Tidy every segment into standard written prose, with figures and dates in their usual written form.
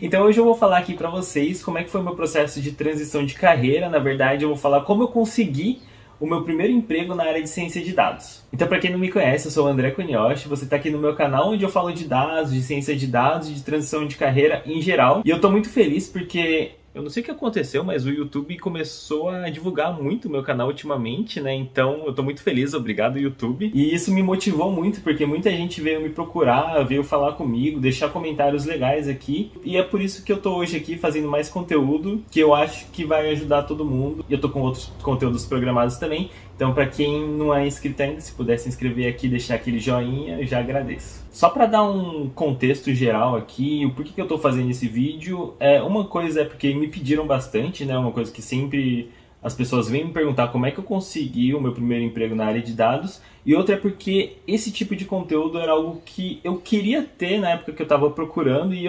Então hoje eu vou falar aqui pra vocês como é que foi o meu processo de transição de carreira. Na verdade, eu vou falar como eu consegui o meu primeiro emprego na área de ciência de dados. Então, para quem não me conhece, eu sou o André Cunioche, você está aqui no meu canal onde eu falo de dados, de ciência de dados, de transição de carreira em geral. E eu estou muito feliz porque eu não sei o que aconteceu, mas o YouTube começou a divulgar muito o meu canal ultimamente, né? Então eu tô muito feliz, obrigado YouTube. E isso me motivou muito, porque muita gente veio me procurar, veio falar comigo, deixar comentários legais aqui. E é por isso que eu tô hoje aqui fazendo mais conteúdo, que eu acho que vai ajudar todo mundo. E eu tô com outros conteúdos programados também. Então, para quem não é inscrito ainda, se puder se inscrever aqui e deixar aquele joinha, eu já agradeço. Só para dar um contexto geral aqui, o porquê que eu estou fazendo esse vídeo, uma coisa é porque me pediram bastante, né? Uma coisa que sempre as pessoas vêm me perguntar como é que eu consegui o meu primeiro emprego na área de dados, e outra é porque esse tipo de conteúdo era algo que eu queria ter na época que eu estava procurando e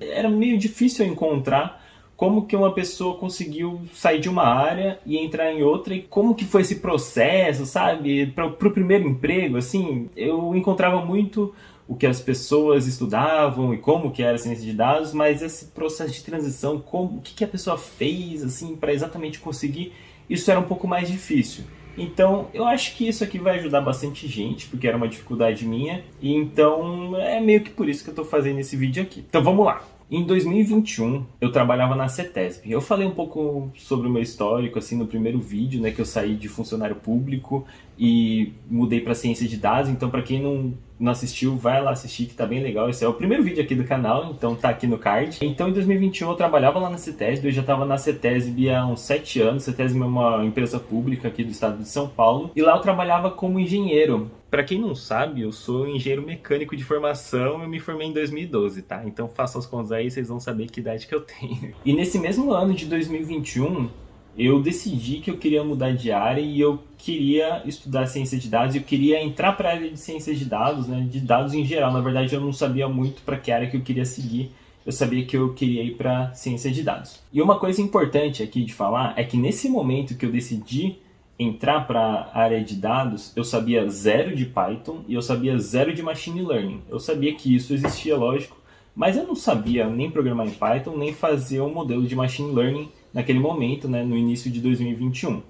era meio difícil eu encontrar. Como que uma pessoa conseguiu sair de uma área e entrar em outra, e como que foi esse processo, sabe? Para o primeiro emprego, assim, eu encontrava muito o que as pessoas estudavam e como que era a ciência de dados, mas esse processo de transição, o que a pessoa fez, assim, para exatamente conseguir, isso era um pouco mais difícil. Então, eu acho que isso aqui vai ajudar bastante gente, porque era uma dificuldade minha, e então é meio que por isso que eu estou fazendo esse vídeo aqui. Então vamos lá! Em 2021, eu trabalhava na CETESB. Eu falei um pouco sobre o meu histórico assim no primeiro vídeo, né, que eu saí de funcionário público e mudei para ciência de dados. Então, para quem não assistiu, vai lá assistir que tá bem legal. Esse é o primeiro vídeo aqui do canal, então tá aqui no card. Então, em 2021 eu trabalhava lá na CETESB. Eu já estava na CETESB há uns 7 anos. A CETESB é uma empresa pública aqui do estado de São Paulo. E lá eu trabalhava como engenheiro. Para quem não sabe, eu sou engenheiro mecânico de formação, eu me formei em 2012, tá? Então façam as contas aí, vocês vão saber que idade que eu tenho. E nesse mesmo ano de 2021, eu decidi que eu queria mudar de área e eu queria estudar ciência de dados, eu queria entrar para a área de ciência de dados, né? De dados em geral. Na verdade, eu não sabia muito para que área que eu queria seguir. Eu sabia que eu queria ir para ciência de dados. E uma coisa importante aqui de falar é que nesse momento que eu decidi entrar para a área de dados, eu sabia zero de Python e eu sabia zero de Machine Learning. Eu sabia que isso existia, lógico, mas eu não sabia nem programar em Python, nem fazer um modelo de Machine Learning naquele momento, né, no início de 2021.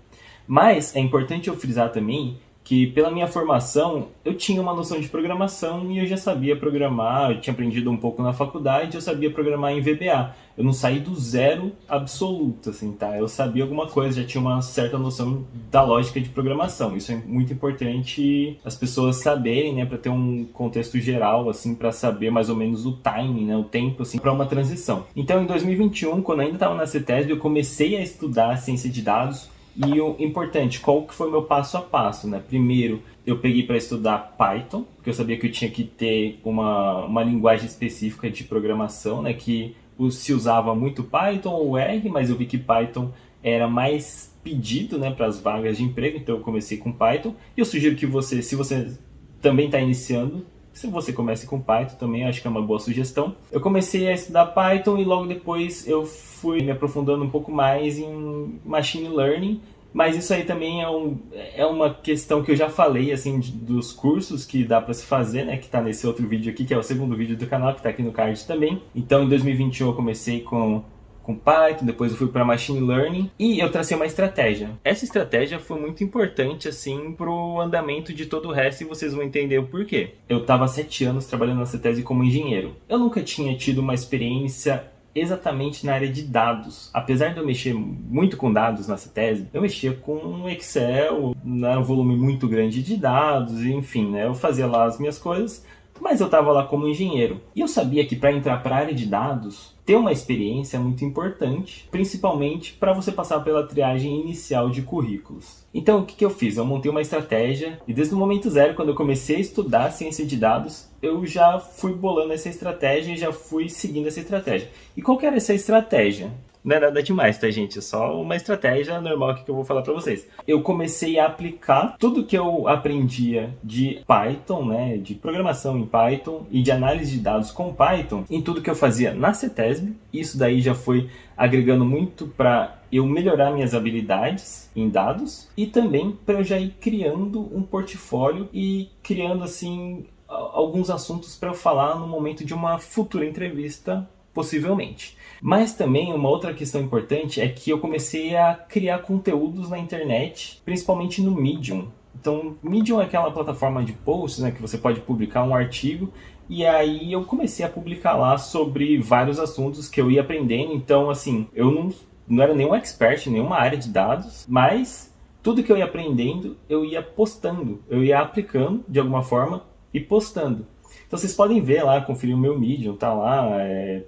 Mas é importante eu frisar também que pela minha formação eu tinha uma noção de programação e eu já sabia programar, eu tinha aprendido um pouco na faculdade, eu sabia programar em VBA. Eu não saí do zero absoluto, assim, tá? Eu sabia alguma coisa, já tinha uma certa noção da lógica de programação. Isso é muito importante as pessoas saberem, né, para ter um contexto geral, assim, para saber mais ou menos o timing, né, o tempo, assim, para uma transição. Então, em 2021, quando eu ainda estava na CETESB, eu comecei a estudar ciência de dados. E o importante, qual que foi o meu passo a passo, né? Primeiro, eu peguei para estudar Python, porque eu sabia que eu tinha que ter uma linguagem específica de programação, né? Que se usava muito Python ou R, mas eu vi que Python era mais pedido, né, para as vagas de emprego, então eu comecei com Python. E eu sugiro que você, se você também está iniciando, se você comece com Python também, acho que é uma boa sugestão. Eu comecei a estudar Python e logo depois eu fui me aprofundando um pouco mais em Machine Learning, mas isso aí também é uma questão que eu já falei, assim, dos cursos que dá para se fazer, né, que está nesse outro vídeo aqui, que é o segundo vídeo do canal, que está aqui no card também. Então, em 2021 eu comecei com Python, depois eu fui para Machine Learning e eu tracei uma estratégia. Essa estratégia foi muito importante, assim, pro andamento de todo o resto e vocês vão entender o porquê. Eu estava há 7 anos trabalhando na CETESB como engenheiro. Eu nunca tinha tido uma experiência exatamente na área de dados. Apesar de eu mexer muito com dados na CETESB, eu mexia com Excel, um volume muito grande de dados, enfim, né? Eu fazia lá as minhas coisas, mas eu estava lá como engenheiro. E eu sabia que para entrar para a área de dados, ter uma experiência é muito importante, principalmente para você passar pela triagem inicial de currículos. Então, o que eu fiz? Eu montei uma estratégia e desde o momento zero, quando eu comecei a estudar ciência de dados, eu já fui bolando essa estratégia e já fui seguindo essa estratégia. E qual que era essa estratégia? Não é nada demais, tá, gente? É só uma estratégia normal aqui que eu vou falar pra vocês. Eu comecei a aplicar tudo que eu aprendia de Python, né, de programação em Python e de análise de dados com Python em tudo que eu fazia na CETESB. Isso daí já foi agregando muito para eu melhorar minhas habilidades em dados e também para eu já ir criando um portfólio e criando, assim, alguns assuntos para eu falar no momento de uma futura entrevista possivelmente. Mas também uma outra questão importante é que eu comecei a criar conteúdos na internet, principalmente no Medium. Então, Medium é aquela plataforma de posts, né, que você pode publicar um artigo, e aí eu comecei a publicar lá sobre vários assuntos que eu ia aprendendo. Então, assim, eu não era nenhum expert em nenhuma área de dados, mas tudo que eu ia aprendendo, eu ia postando, eu ia aplicando de alguma forma e postando. Então vocês podem ver lá, conferir o meu Medium, tá lá,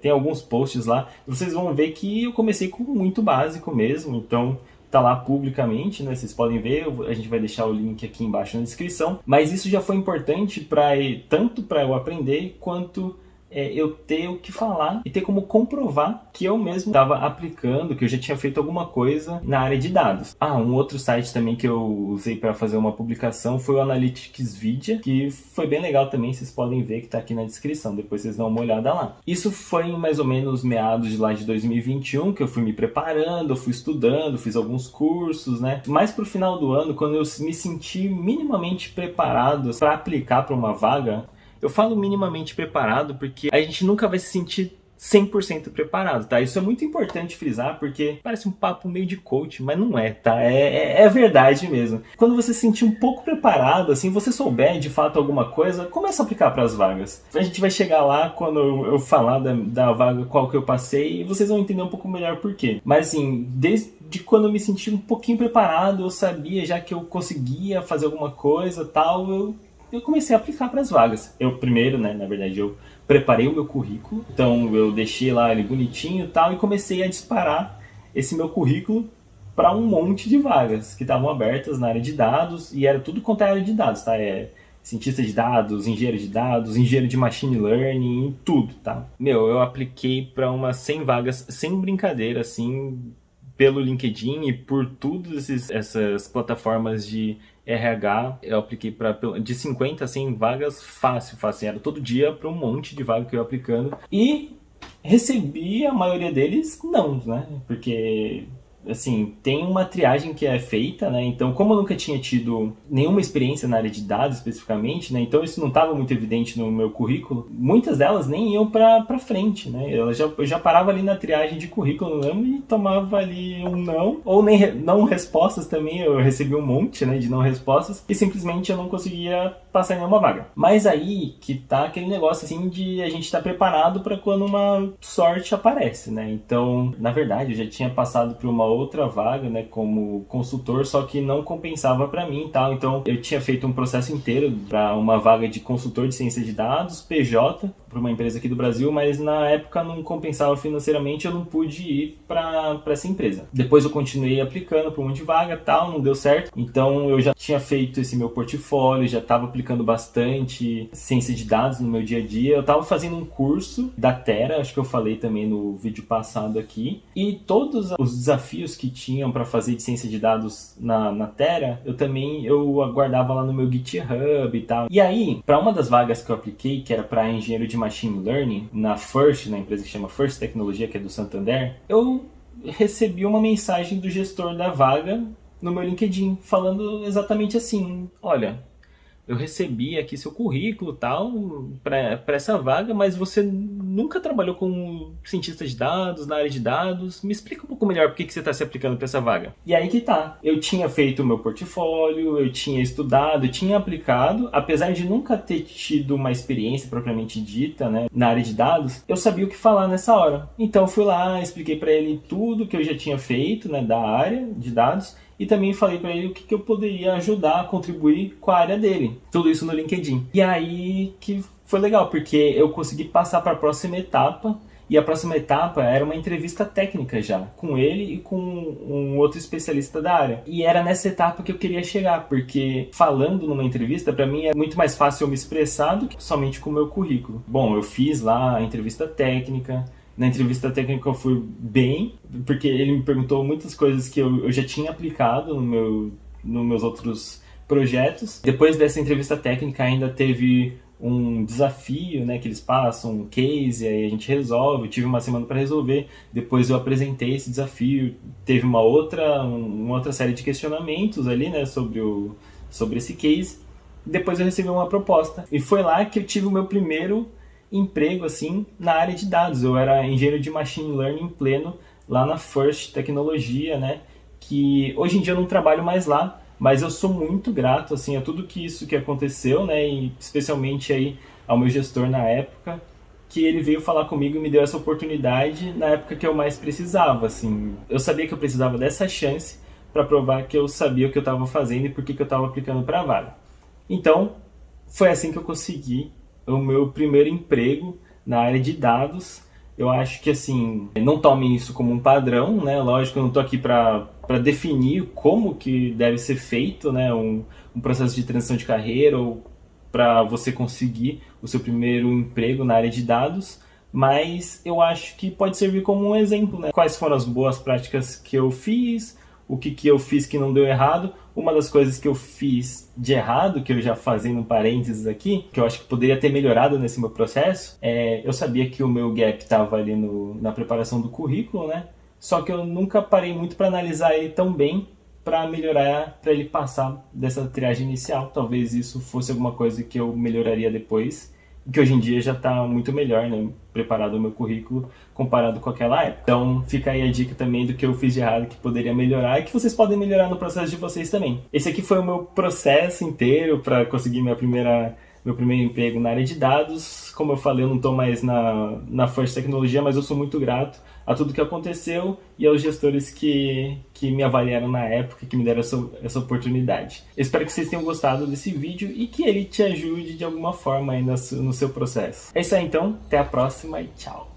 tem alguns posts lá, e vocês vão ver que eu comecei com muito básico mesmo, então tá lá publicamente, né? Vocês podem ver, a gente vai deixar o link aqui embaixo na descrição, mas isso já foi importante tanto para eu aprender, quanto eu ter o que falar e ter como comprovar que eu mesmo estava aplicando, que eu já tinha feito alguma coisa na área de dados. Um outro site também que eu usei para fazer uma publicação foi o Analytics Vidya, que foi bem legal também, vocês podem ver que está aqui na descrição, depois vocês dão uma olhada lá. Isso foi em mais ou menos meados de lá de 2021, que eu fui me preparando, eu fui estudando, fiz alguns cursos, né? Mais pro final do ano, quando eu me senti minimamente preparado para aplicar para uma vaga. Eu falo minimamente preparado porque a gente nunca vai se sentir 100% preparado, tá? Isso é muito importante frisar porque parece um papo meio de coach, mas não é, tá? É verdade mesmo. Quando você se sentir um pouco preparado, assim, você souber de fato alguma coisa, começa a aplicar para as vagas. A gente vai chegar lá quando eu falar da vaga qual que eu passei e vocês vão entender um pouco melhor por quê. Mas assim, desde quando eu me senti um pouquinho preparado, eu sabia já que eu conseguia fazer alguma coisa, tal, eu comecei a aplicar para as vagas. Eu primeiro, né, na verdade, eu preparei o meu currículo, então eu deixei lá ele bonitinho e tal, e comecei a disparar esse meu currículo para um monte de vagas que estavam abertas na área de dados, e era tudo quanto é área de dados, tá? Cientista de dados, engenheiro de machine learning, tudo, tá? Eu apliquei para umas 100 vagas, sem brincadeira, assim, pelo LinkedIn e por todas essas plataformas de RH, eu apliquei de 50 a 100 vagas fácil. Era todo dia para um monte de vaga que eu ia aplicando. E recebi a maioria deles não, né? Porque, assim, tem uma triagem que é feita, né? Então, como eu nunca tinha tido nenhuma experiência na área de dados especificamente, né? Então isso não estava muito evidente no meu currículo. Muitas delas nem iam para frente, né? Eu já parava ali na triagem de currículo mesmo e tomava ali um não, ou nem não respostas também. Eu recebi um monte, né, de não respostas e simplesmente eu não conseguia passar em nenhuma vaga. Mas aí que tá aquele negócio assim de a gente estar preparado para quando uma sorte aparece, né? Então, na verdade, eu já tinha passado por uma outra vaga, né, como consultor, só que não compensava para mim e tal. Então, eu tinha feito um processo inteiro para uma vaga de consultor de ciência de dados, PJ, para uma empresa aqui do Brasil, mas na época não compensava financeiramente, eu não pude ir para essa empresa. Depois eu continuei aplicando para um monte de vaga, tal, não deu certo. Então, eu já tinha feito esse meu portfólio, já estava aplicando bastante ciência de dados no meu dia a dia. Eu estava fazendo um curso da Terra, acho que eu falei também no vídeo passado aqui, e todos os desafios que tinham para fazer de ciência de dados na Terra, eu aguardava lá no meu GitHub e tal. E aí, para uma das vagas que eu apliquei, que era para engenheiro de machine learning, na empresa que chama First Tecnologia, que é do Santander, eu recebi uma mensagem do gestor da vaga no meu LinkedIn, falando exatamente assim: olha, eu recebi aqui seu currículo tal para essa vaga, mas você nunca trabalhou como cientista de dados, na área de dados. Me explica um pouco melhor por que você está se aplicando para essa vaga. E aí que tá. Eu tinha feito o meu portfólio, eu tinha estudado, eu tinha aplicado, apesar de nunca ter tido uma experiência propriamente dita, né, na área de dados, eu sabia o que falar nessa hora. Então eu fui lá, expliquei para ele tudo que eu já tinha feito, né, da área de dados. E também falei para ele o que eu poderia ajudar a contribuir com a área dele. Tudo isso no LinkedIn. E aí que foi legal, porque eu consegui passar para a próxima etapa. E a próxima etapa era uma entrevista técnica já, com ele e com um outro especialista da área. E era nessa etapa que eu queria chegar, porque falando numa entrevista, para mim é muito mais fácil eu me expressar do que somente com o meu currículo. Bom, eu fiz lá a entrevista técnica. Na entrevista técnica eu fui bem, porque ele me perguntou muitas coisas que eu já tinha aplicado nos meus outros projetos. Depois dessa entrevista técnica ainda teve um desafio, né, que eles passam, um case, aí a gente resolve. Eu tive uma semana para resolver. Depois eu apresentei esse desafio. Teve uma outra série de questionamentos ali, né, sobre esse case. Depois eu recebi uma proposta. E foi lá que eu tive o meu primeiro emprego assim na área de dados. Eu era engenheiro de machine learning pleno lá na First Tecnologia, né? Que hoje em dia eu não trabalho mais lá, mas eu sou muito grato assim a tudo que aconteceu, né? E especialmente aí ao meu gestor na época, que ele veio falar comigo e me deu essa oportunidade na época que eu mais precisava, assim. Eu sabia que eu precisava dessa chance para provar que eu sabia o que eu estava fazendo e por que eu estava aplicando para a vaga. Então, foi assim que eu consegui o meu primeiro emprego na área de dados. Eu acho que, assim, não tomem isso como um padrão, né? Lógico, eu não estou aqui para definir como que deve ser feito, né? Um processo de transição de carreira ou para você conseguir o seu primeiro emprego na área de dados, mas eu acho que pode servir como um exemplo, né? Quais foram as boas práticas que eu fiz, o que eu fiz que não deu errado. Uma das coisas que eu fiz de errado, que eu já fazendo um parênteses aqui, que eu acho que poderia ter melhorado nesse meu processo, eu sabia que o meu gap estava ali na preparação do currículo, né? Só que eu nunca parei muito para analisar ele tão bem para melhorar, para ele passar dessa triagem inicial. Talvez isso fosse alguma coisa que eu melhoraria depois, e que hoje em dia já está muito melhor, né? Preparado o meu currículo comparado com aquela época. Então fica aí a dica também do que eu fiz de errado que poderia melhorar e que vocês podem melhorar no processo de vocês também. Esse aqui foi o meu processo inteiro para conseguir meu primeiro emprego na área de dados. Como eu falei, eu não estou mais na First Tecnologia, mas eu sou muito grato a tudo que aconteceu e aos gestores que me avaliaram na época, que me deram essa oportunidade. Eu espero que vocês tenham gostado desse vídeo e que ele te ajude de alguma forma aí no seu processo. É isso aí então, até a próxima e tchau!